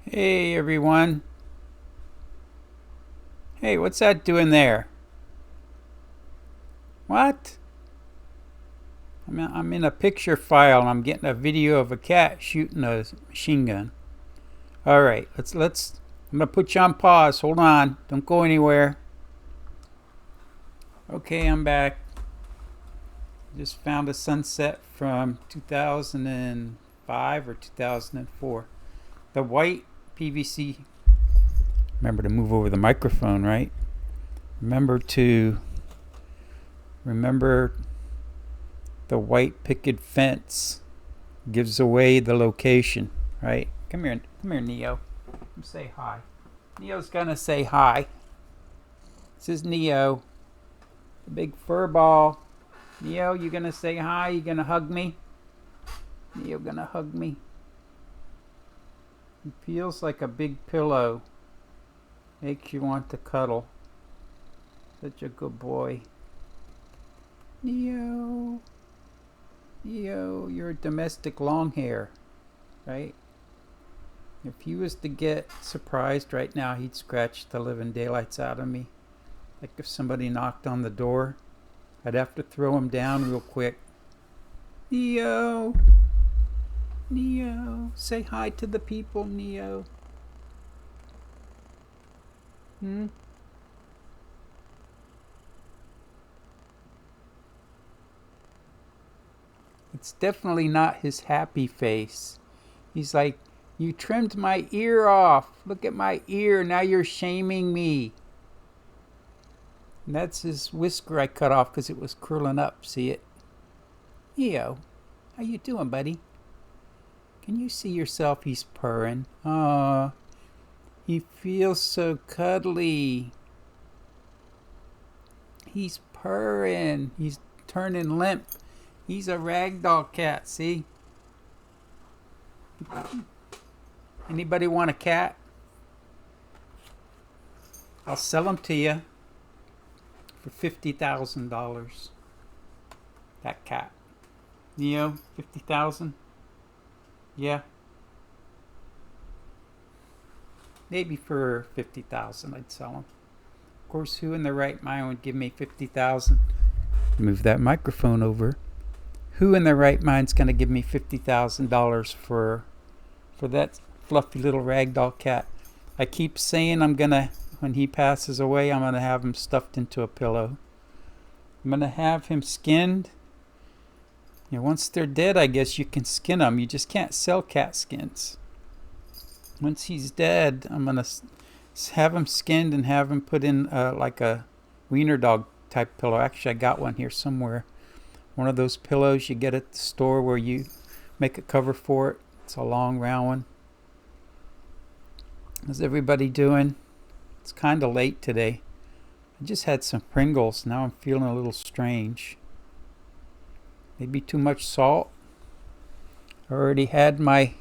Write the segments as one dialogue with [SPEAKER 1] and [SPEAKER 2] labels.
[SPEAKER 1] Hey everyone. Hey, what's that doing there? What? I'm in a picture file and I'm getting a video of a cat shooting a machine gun. Alright, let's I'm gonna put you on pause. Hold on. Don't go anywhere. Okay, I'm back. Just found a sunset from 2005 or 2004. The white PVC. Remember to move over the microphone, right? Remember the white picket fence gives away the location, right? Come here, Neo. Come say hi. Neo's gonna say hi. This is Neo, the big fur ball. Neo, you gonna say hi? You gonna hug me? Neo gonna hug me. He feels like a big pillow. Makes you want to cuddle. Such a good boy. Neo. Neo, you're a domestic long hair, right? If he was to get surprised right now, he'd scratch the living daylights out of me. Like if somebody knocked on the door, I'd have to throw him down real quick. Neo. Neo, say hi to the people, Neo. It's definitely not his happy face. He's like, you trimmed my ear off. Look at my ear. Now you're shaming me. And that's his whisker I cut off because it was curling up. See it? Neo, how you doing, buddy? Can you see yourself? He's purring. Aw, he feels so cuddly. He's purring. He's turning limp. He's a ragdoll cat, see? Anybody want a cat? I'll sell them to you for $50,000. That cat. Neo, 50,000? Yeah. Maybe for 50,000 I'd sell them. Of course, who in their right mind would give me 50,000? Move that microphone over. Who in their right mind's going to give me $50,000 for that fluffy little ragdoll cat? I keep saying when he passes away, I'm going to have him stuffed into a pillow. I'm going to have him skinned. You know, once they're dead, I guess you can skin them. You just can't sell cat skins. Once he's dead, I'm going to have him skinned and have him put in like a wiener dog type pillow. Actually, I got one here somewhere. One of those pillows you get at the store where you make a cover for it. It's a long round one. How's everybody doing? It's kind of late today. I just had some Pringles. Now I'm feeling a little strange. Maybe too much salt. I already had my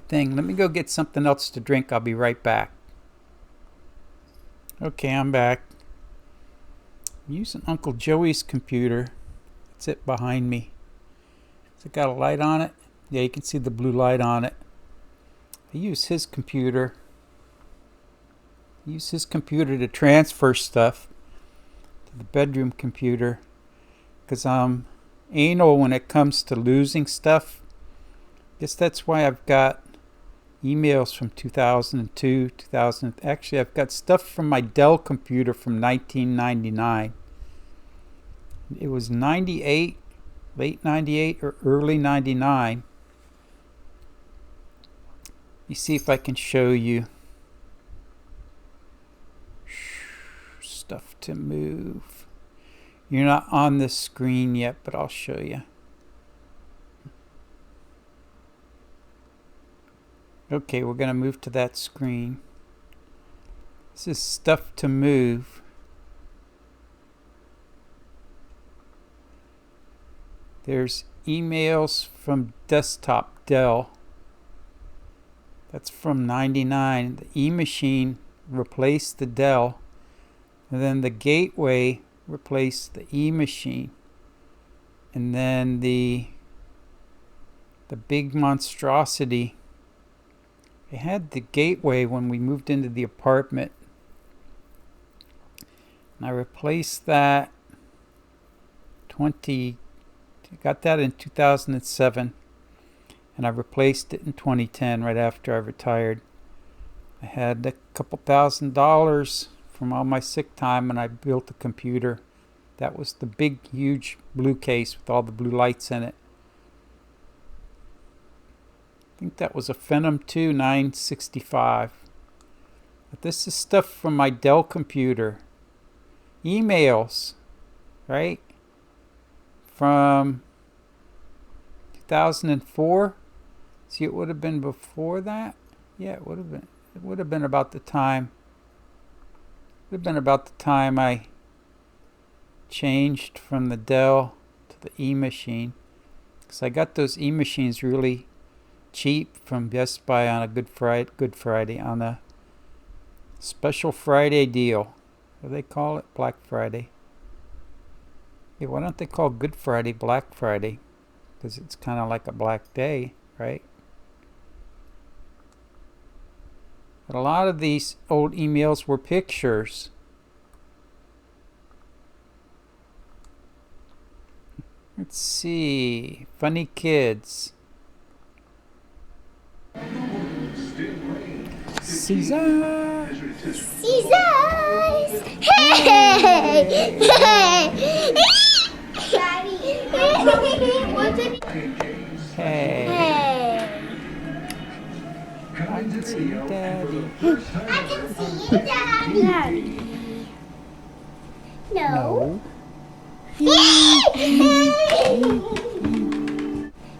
[SPEAKER 1] thing. Let me go get something else to drink. I'll be right back. Okay, I'm back. I'm using Uncle Joey's computer. It's it behind me. Has it got a light on it? Yeah, you can see the blue light on it. I use his computer. Use his computer to transfer stuff to the bedroom computer because I'm anal when it comes to losing stuff. Guess that's why I've got emails from 2002, 2000. Actually, I've got stuff from my Dell computer from 1999. It was 98, late 98 or early 99. Let me see if I can show you. Stuff to move. You're not on the screen yet, but I'll show you. Okay, we're going to move to that screen. This is stuff to move. There's emails from desktop Dell. That's from 99. The E-machine replaced the Dell. And then the gateway replaced the E-machine. And then the big monstrosity I had the gateway when we moved into the apartment, and I replaced that got that in 2007, and I replaced it in 2010 right after I retired. I had a couple $1,000 from all my sick time, and I built a computer. That was the big, huge blue case with all the blue lights in it. I think that was a Phenom 2 965. But this is stuff from my Dell computer. Emails, right? From 2004. See, it would have been before that. Yeah, it would have been. It would have been about the time. It would have been about the time I changed from the Dell to the E-machine, because I got those E-machines really cheap from Best Buy on a Good Friday on a special Friday deal. What do they call it? Black Friday. Yeah, why don't they call Good Friday Black Friday? Because it's kind of like a black day, right? But a lot of these old emails were pictures. Let's see. Funny kids. Caesar!
[SPEAKER 2] Caesars! Hey! Hey!
[SPEAKER 1] Hey! I can see you, Daddy.
[SPEAKER 2] I can see you, Daddy. No.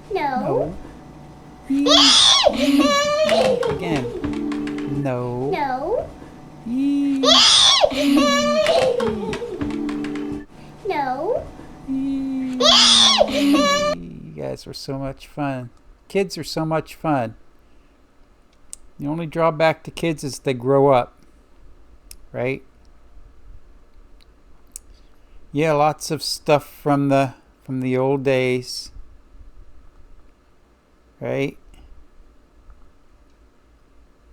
[SPEAKER 2] No.
[SPEAKER 1] Again. No.
[SPEAKER 2] No. No.
[SPEAKER 1] You guys were so much fun. Kids are so much fun. The only drawback to kids is they grow up, right? Yeah, lots of stuff from the old days, right?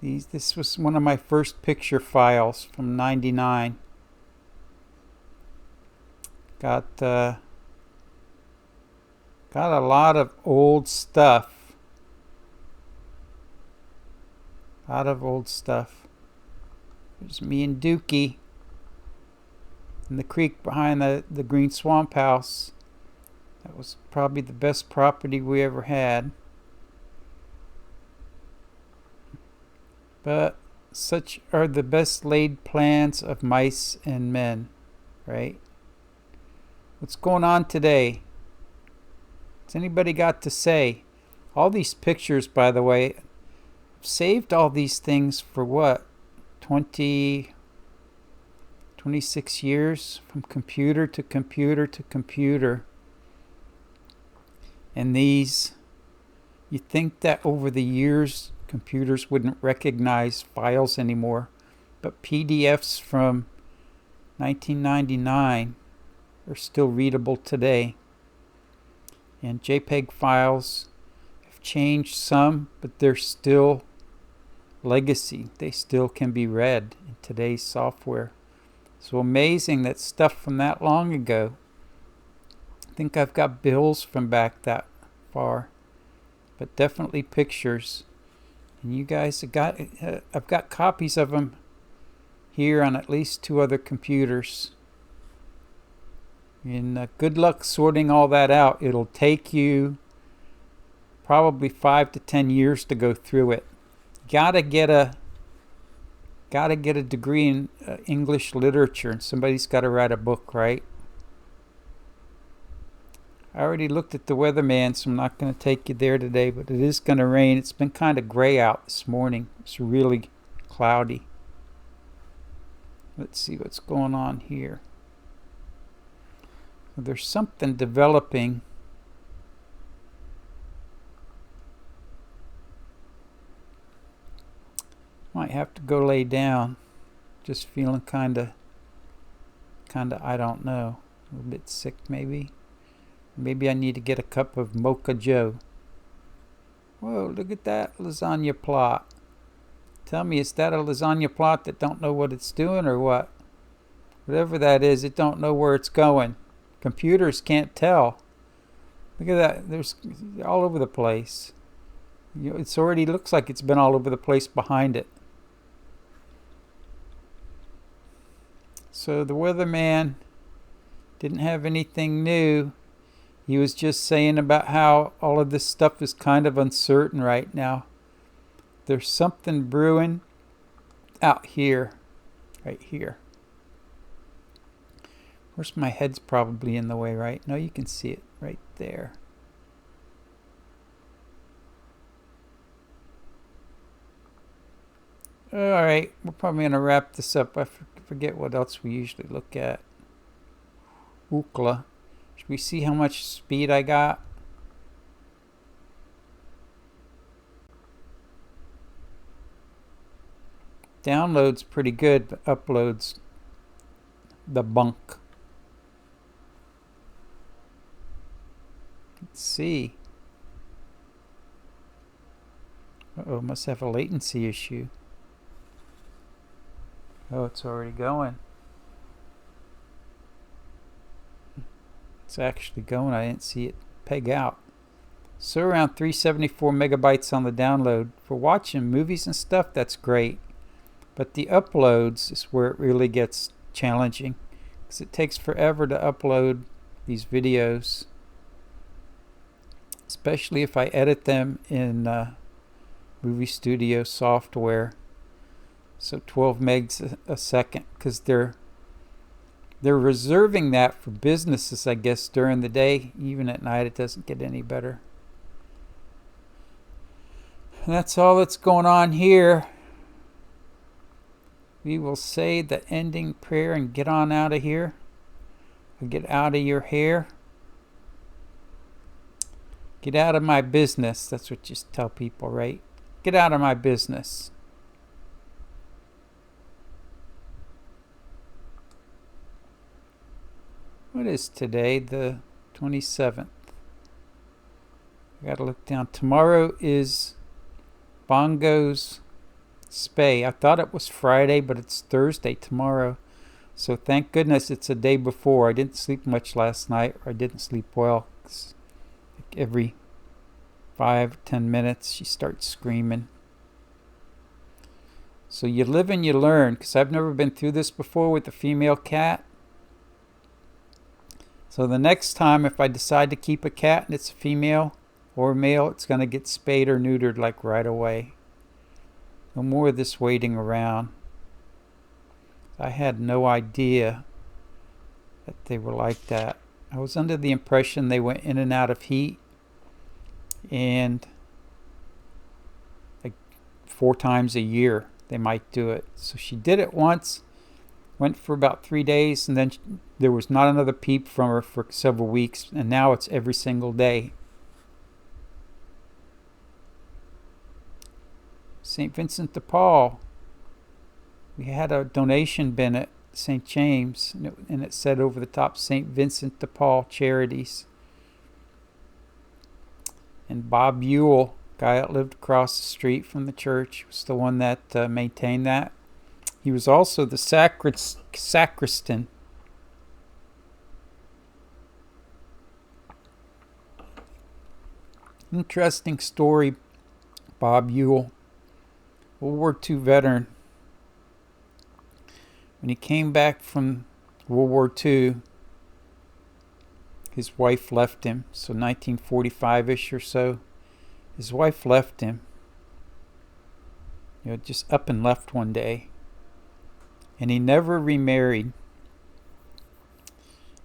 [SPEAKER 1] This was one of my first picture files from '99. Got a lot of old stuff. There's me and Dookie in the creek behind the green swamp house. That was probably the best property we ever had. But such are the best laid plans of mice and men, right? What's going on today? Has anybody got to say? All these pictures, by the way, I've saved all these things for what? 26 years from computer to computer to computer. And these, you think that over the years computers wouldn't recognize files anymore, but PDFs from 1999 are still readable today. And JPEG files have changed some, but they're still legacy. They still can be read in today's software. So amazing that stuff from that long ago. I think I've got bills from back that far, but definitely pictures. And you guys have got, I've got copies of them here on at least 2 other computers. And good luck sorting all that out. It'll take you probably 5 to 10 years to go through it. Gotta get a degree in English literature, and somebody's got to write a book, right? I already looked at the weatherman, so I'm not going to take you there today, but it is going to rain. It's been kind of gray out this morning. It's really cloudy. Let's see what's going on here. There's something developing. Might have to go lay down. Just feeling kind of, I don't know, a little bit sick maybe. Maybe I need to get a cup of Mocha Joe. Whoa, look at that lasagna plot. Tell me, is that a lasagna plot that don't know what it's doing or what? Whatever that is, it don't know where it's going. Computers can't tell. Look at that. There's all over the place. It's already looks like it's been all over the place behind it. So the weatherman didn't have anything new. He was just saying about how all of this stuff is kind of uncertain right now. There's something brewing out here, right here. Where's my head's probably in the way, right? No, you can see it right there. All right, we're probably gonna wrap this up. I forget what else we usually look at. Ookla. Should we see how much speed I got? Download's pretty good, but upload's the bunk. Let's see. Uh-oh, must have a latency issue. Oh, it's already going. It's actually going. I didn't see it peg out. So around 374 megabytes on the download. For watching movies and stuff, that's great. But the uploads is where it really gets challenging, because it takes forever to upload these videos, especially if I edit them in Movie Studio software. So 12 megs a second, because they're reserving that for businesses, I guess, during the day. Even at night it doesn't get any better. And that's all that's going on here. We will say the ending prayer and get on out of here. Get out of your hair. Get out of my business. That's what you tell people, right? Get out of my business. What is today? The 27th. I gotta look down. Tomorrow is Bongo's Spay. I thought it was Friday, but it's Thursday tomorrow. So thank goodness it's a day before. I didn't sleep much last night, or I didn't sleep well. Like every 5-10 minutes she starts screaming. So you live and you learn, because I've never been through this before with a female cat. So the next time, if I decide to keep a cat and it's a female or male, it's going to get spayed or neutered like right away. No more of this waiting around. I had no idea that they were like that. I was under the impression they went in and out of heat, and like 4 times a year they might do it. So she did it once, went for about 3 days, and then there was not another peep from her for several weeks, and now it's every single day. St. Vincent de Paul. We had a donation bin at St. James, and it said over the top, St. Vincent de Paul Charities. And Bob Ewell, guy that lived across the street from the church, was the one that maintained that. He was also the sacristan. Interesting story, Bob Ewell, World War II veteran. When he came back from World War II, his wife left him. So 1945-ish or so, his wife left him. Just up and left one day. And he never remarried.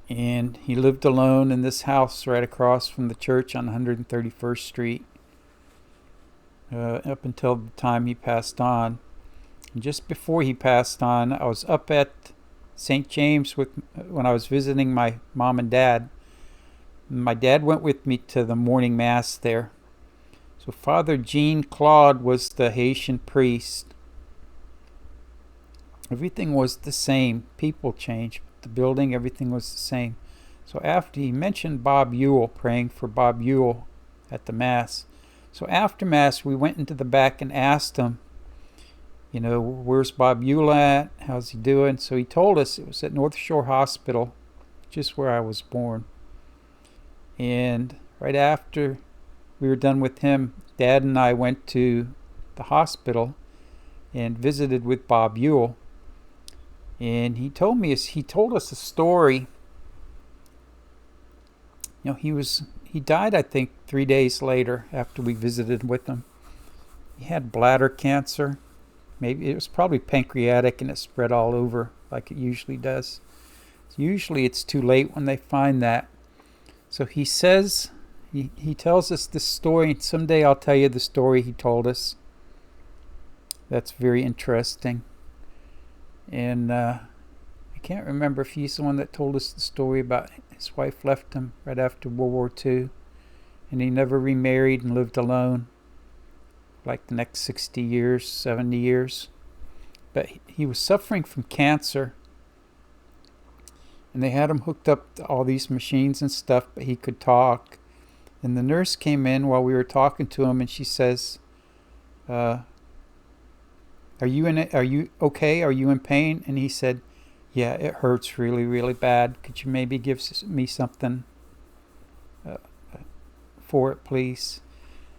[SPEAKER 1] And he lived alone in this house right across from the church on 131st Street up until the time he passed on. And just before he passed on, I was up at St. James when I was visiting my mom and dad. My dad went with me to the morning mass there. So Father Jean Claude was the Haitian priest. Everything was the same. People changed. The building, everything was the same. So after he mentioned Bob Ewell, praying for Bob Ewell at the Mass. So after Mass, we went into the back and asked him you know, where's Bob Eula at? How's he doing? So he told us it was at North Shore Hospital, just where I was born. And right after we were done with him, Dad and I went to the hospital and visited with Bob Ewell. And he told us a story. You know, he died, I think, 3 days later after we visited with him. He had bladder cancer. Maybe it was probably pancreatic, and it spread all over like it usually does. Usually it's too late when they find that. So he says, he tells us this story, and someday I'll tell you the story he told us. That's very interesting. And I can't remember if he's the one that told us the story about his wife left him right after World War II, and he never remarried and lived alone like the next 60 years, 70 years. But he was suffering from cancer, and they had him hooked up to all these machines and stuff, but he could talk. And the nurse came in while we were talking to him, and she says, are you okay? Are you in pain? And he said, yeah, it hurts really, really bad. Could you maybe give me something for it, please?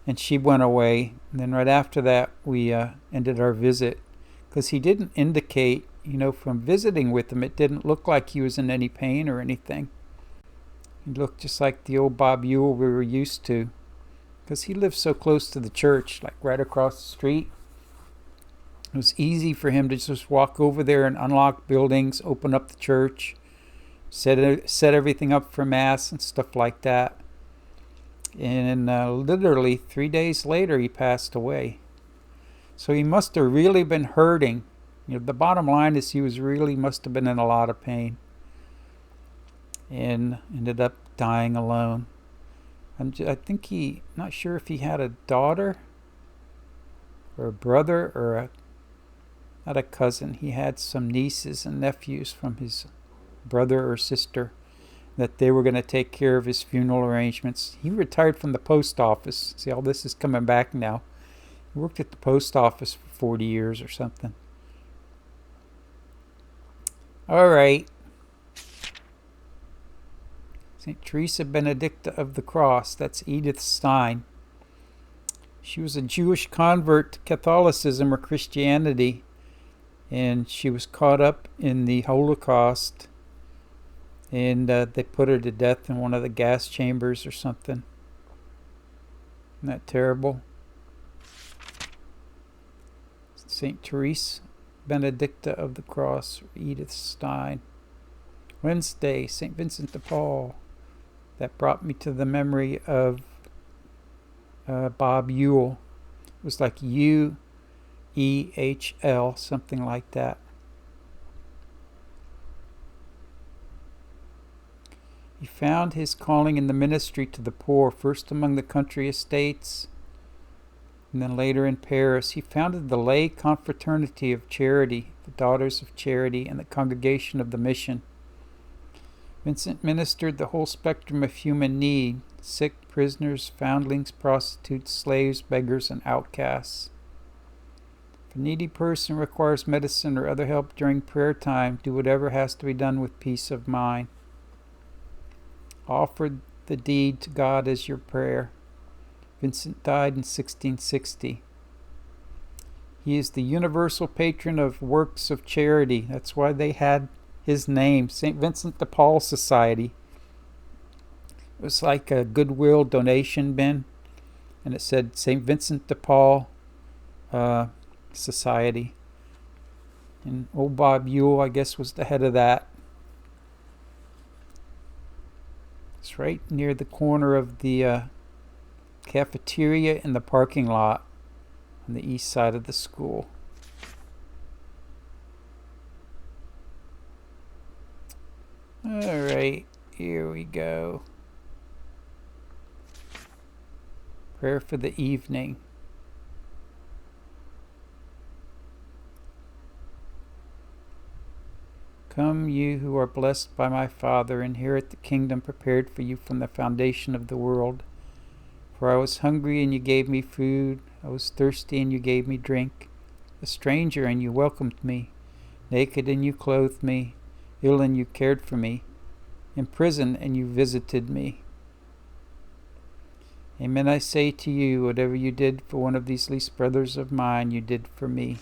[SPEAKER 1] And she went away. And then right after that, we ended our visit, because he didn't indicate, you know, from visiting with him, it didn't look like he was in any pain or anything. He looked just like the old Bob Ewell we were used to, because he lived so close to the church, like right across the street. It was easy for him to just walk over there and unlock buildings, open up the church, set everything up for Mass and stuff like that. And literally 3 days later, he passed away. So he must have really been hurting. You know, the bottom line is he must have been in a lot of pain, and ended up dying alone. I think not sure if he had a daughter or a brother or not a cousin. He had some nieces and nephews from his brother or sister that they were going to take care of his funeral arrangements. He retired from the post office. See, all this is coming back now. He worked at the post office for 40 years or something. All right. St. Teresa Benedicta of the Cross. That's Edith Stein. She was a Jewish convert to Catholicism or Christianity, and she was caught up in the Holocaust, and they put her to death in one of the gas chambers or something. Isn't that terrible? St. Teresa Benedicta of the Cross, Edith Stein. Wednesday, St. Vincent de Paul. That brought me to the memory of Bob Ewell. It was like U-E-H-L, something like that. He found his calling in the ministry to the poor, first among the country estates, and then later in Paris. He founded the Lay Confraternity of Charity, the Daughters of Charity, and the Congregation of the Mission. Vincent ministered the whole spectrum of human need: sick, prisoners, foundlings, prostitutes, slaves, beggars, and outcasts. If a needy person requires medicine or other help during prayer time, do whatever has to be done with peace of mind. Offer the deed to God as your prayer. Vincent died in 1660. He is the universal patron of works of charity. That's why they had his name, St. Vincent de Paul Society. It was like a Goodwill donation bin, and it said St. Vincent de Paul Society. And old Bob Ewell, I guess, was the head of that. It's right near the corner of the cafeteria and the parking lot on the east side of the school. All right, here we go. Prayer for the evening. Come, you who are blessed by my Father, inherit the kingdom prepared for you from the foundation of the world. For I was hungry, and you gave me food. I was thirsty, and you gave me drink. a stranger and you welcomed me, naked and you clothed me, ill and you cared for me, in prison and you visited me. Amen, I say to you, whatever you did for one of these least brothers of mine, you did for me.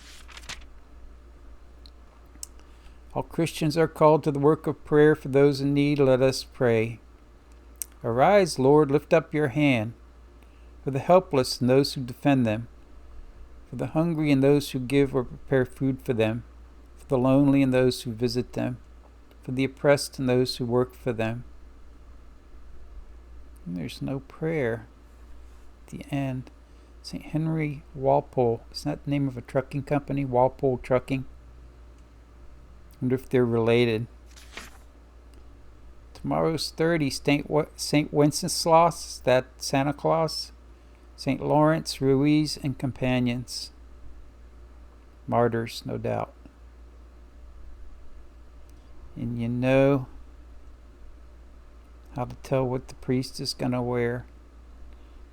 [SPEAKER 1] All Christians are called to the work of prayer for those in need. Let us pray. Arise, Lord, lift up your hand for the helpless and those who defend them, for the hungry and those who give or prepare food for them, for the lonely and those who visit them, for the oppressed and those who work for them. And there's no prayer at the end. St. Henry Walpole. Isn't that the name of a trucking company? Walpole Trucking. I wonder if they're related. Tomorrow's 30. St. Wenceslas, is that Santa Claus? St. Lawrence, Ruiz, and companions. Martyrs, no doubt. And you know how to tell what the priest is going to wear.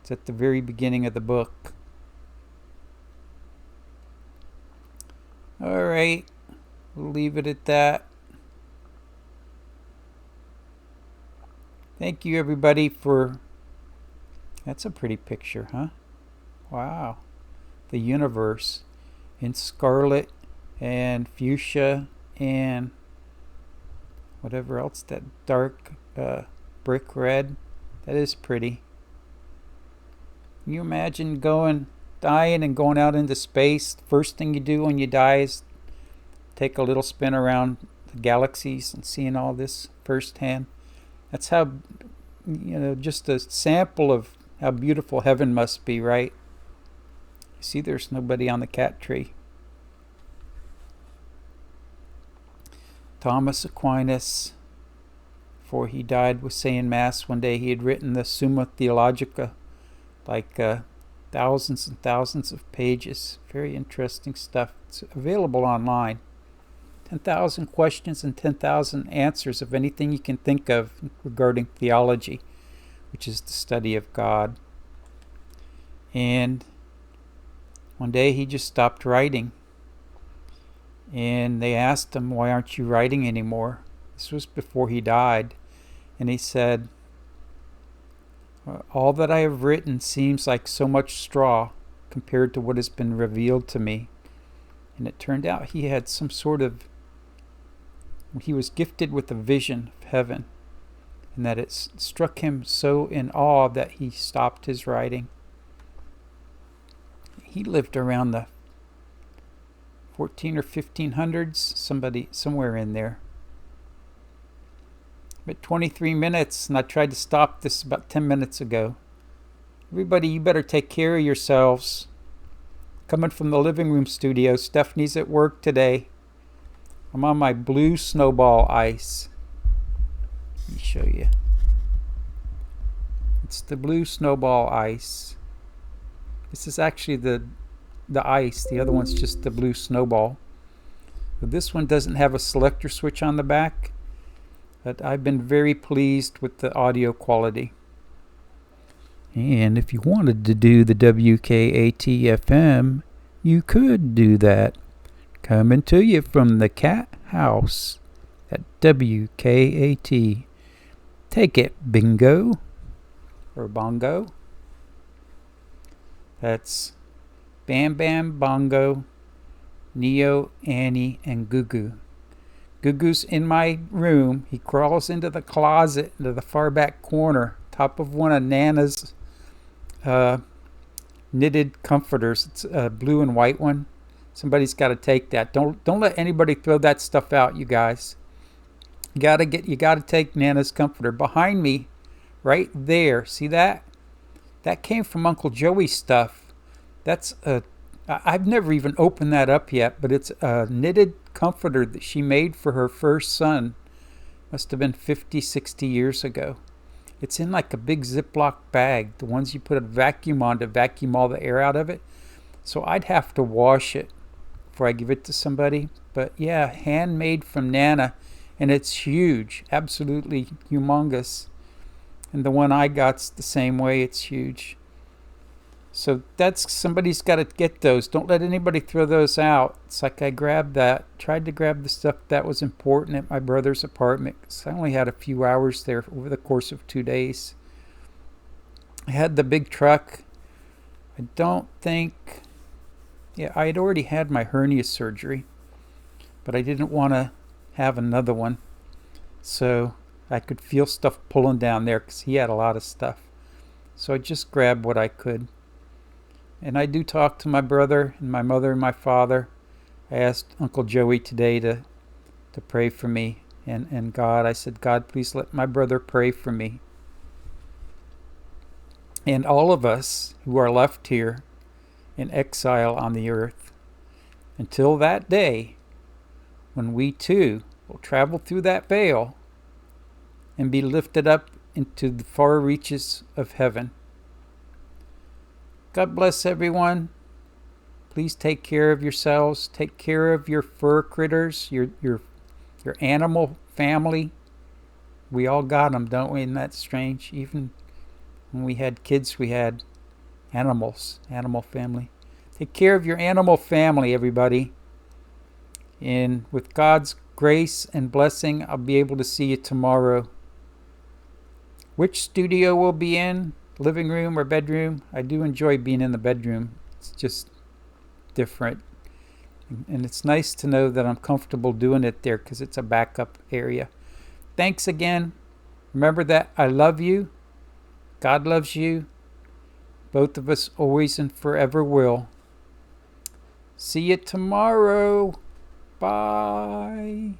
[SPEAKER 1] It's at the very beginning of the book. All right, we'll leave it at that. Thank you, everybody, for... That's a pretty picture, huh? Wow. The universe in scarlet and fuchsia and whatever else, that dark brick red. That is pretty. Can you imagine dying and going out into space? First thing you do when you die is take a little spin around the galaxies and seeing all this firsthand. That's how, just a sample of how beautiful heaven must be, right? You see, there's nobody on the cat tree. Thomas Aquinas, before he died, was saying Mass one day. He had written the Summa Theologica, like thousands and thousands of pages. Very interesting stuff. It's available online. 10,000 questions and 10,000 answers of anything you can think of regarding theology, which is the study of God. And one day he just stopped writing. And they asked him, why aren't you writing anymore? This was before he died. And he said, all that I have written seems like so much straw compared to what has been revealed to me. And it turned out he had some sort of... He was gifted with a vision of heaven, and that it struck him so in awe that he stopped his writing. He lived around the 14 or 1500s, somewhere in there. But 23 minutes, and I tried to stop this about 10 minutes ago. Everybody, you better take care of yourselves. Coming from the living room studio, Stephanie's at work today. I'm on my blue Snowball ice. Let me show you. It's the blue Snowball ice. This is actually the ice. The other one's just the blue Snowball. But this one doesn't have a selector switch on the back. But I've been very pleased with the audio quality. And if you wanted to do the WKAT-FM, you could do that. Coming to you from the cat house at WKAT. Take it, bingo. Or bongo. That's Bam Bam Bongo, Neo, Annie, and Gugu. Gugu's in my room. He crawls into the closet, into the far back corner, top of one of Nana's knitted comforters. It's a blue and white one. Somebody's got to take that. Don't let anybody throw that stuff out, you guys. You gotta take Nana's comforter. Behind me, right there. See that? That came from Uncle Joey's stuff. I've never even opened that up yet, but it's a knitted comforter that she made for her first son. Must have been 50, 60 years ago. It's in like a big Ziploc bag, the ones you put a vacuum on to vacuum all the air out of it. So I'd have to wash it before I give it to somebody. But yeah, handmade from Nana, and it's huge, absolutely humongous. And the one I got's the same way, it's huge. So that's, somebody's got to get those. Don't let anybody throw those out. It's like I grabbed that, tried to grab the stuff that was important at my brother's apartment, 'cause I only had a few hours there over the course of 2 days. I had the big truck. I don't think, yeah, I had already had my hernia surgery, but I didn't want to have another one. So I could feel stuff pulling down there because he had a lot of stuff. So I just grabbed what I could. And I do talk to my brother and my mother and my father. I asked Uncle Joey today to pray for me and God. I said, God, please let my brother pray for me. And all of us who are left here in exile on the earth, until that day when we too will travel through that veil and be lifted up into the far reaches of heaven. God bless everyone. Please take care of yourselves. Take care of your fur critters, your animal family. We all got them, don't we? Isn't that strange? Even when we had kids, we had animals, animal family. Take care of your animal family, everybody. And with God's grace and blessing, I'll be able to see you tomorrow. Which studio we'll be in, living room or bedroom? I do enjoy being in the bedroom. It's just different. And it's nice to know that I'm comfortable doing it there because it's a backup area. Thanks again. Remember that I love you. God loves you. Both of us always and forever will. See you tomorrow. Bye.